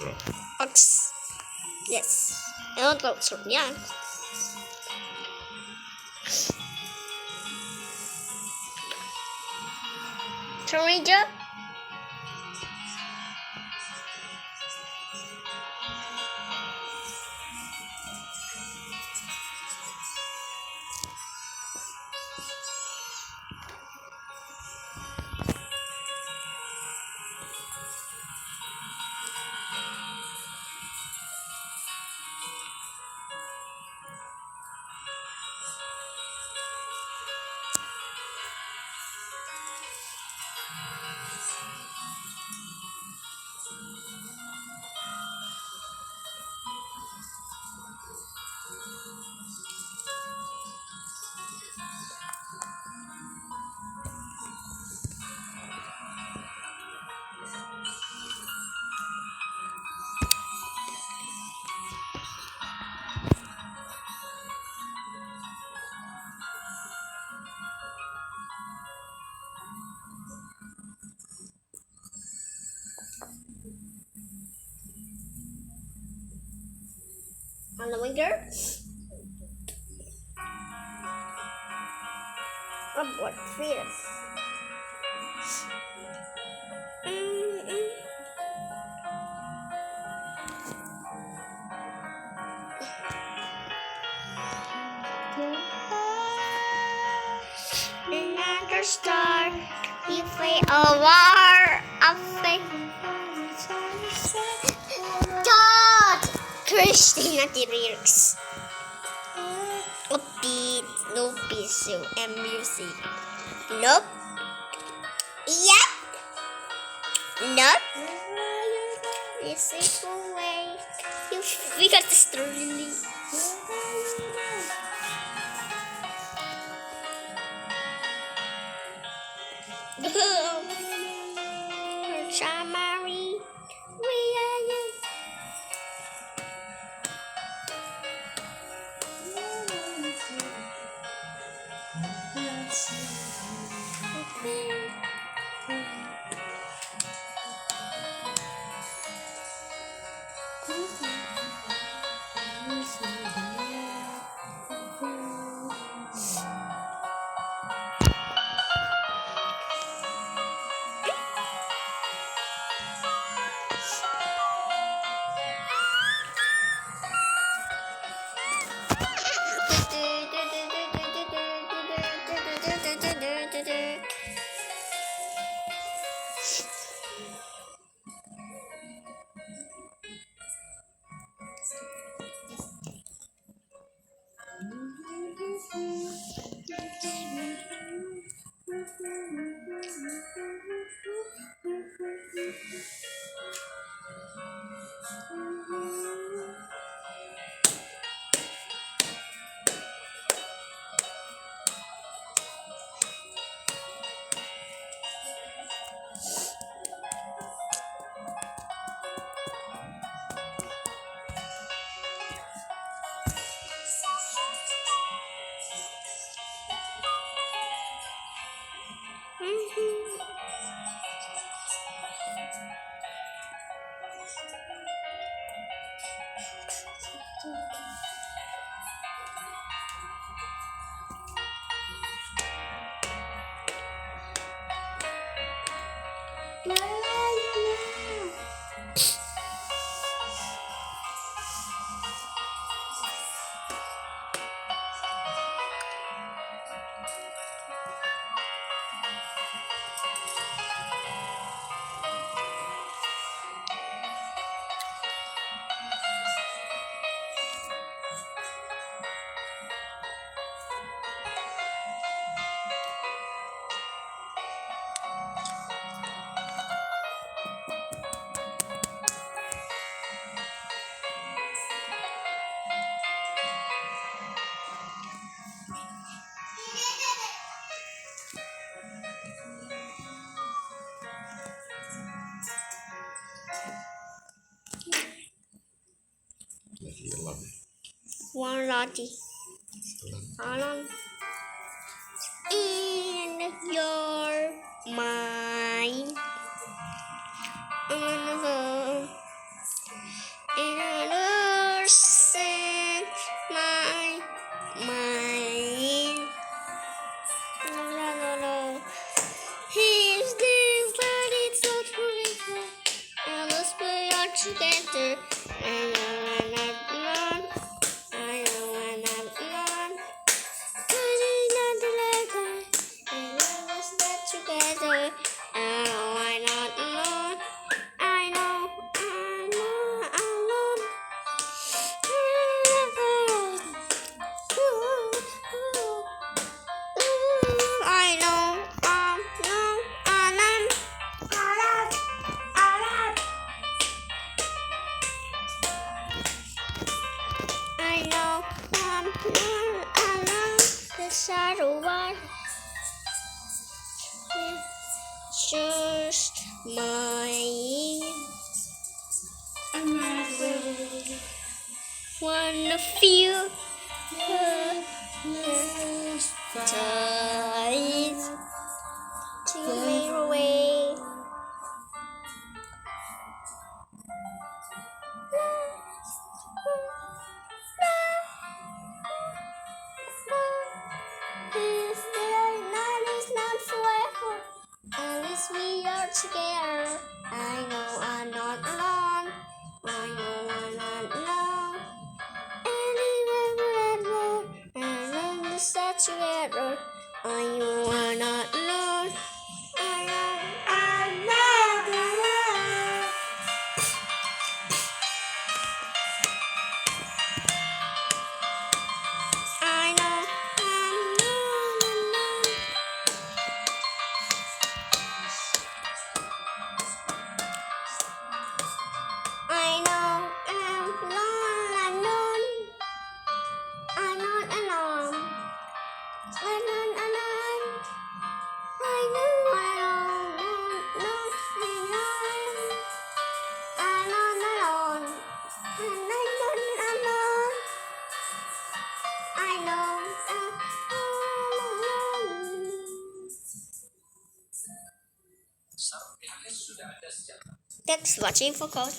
syrup. Ox. Yes. I want oat syrup. Yeah. Torija. On the winter. Oh, what feels? Another star, you play a war of fate. God! Christina the lyrics. Upbeat, no peaceful and music. Nope. Yep. Nope. This is the way. We got the story. Shamari, we are you. One roti. Alam. In your mind. and understand my mind. No, no, no, no. He's this, but it's not forever. And let's play all together. I know I'm not alone. I know I'm not alone. But it's not the letter. And let's get together. I know I'm not alone. I know I'm not alone. I know I'm not alone. I know I'm not alone. The shadow was just mine. Wanna feel her ties to me away. This night is not forever. Unless we are together. I know I'm not alone. I know I'm not alone. And then we start together. I know I'm not alone. I know I'm not alone. I know I'm not alone. I know I'm not alone. I'm not alone. I'm not alone. I know I'm not alone. I'm not alone. I'm not alone. I know I'm alone. Thanks for watching, folks.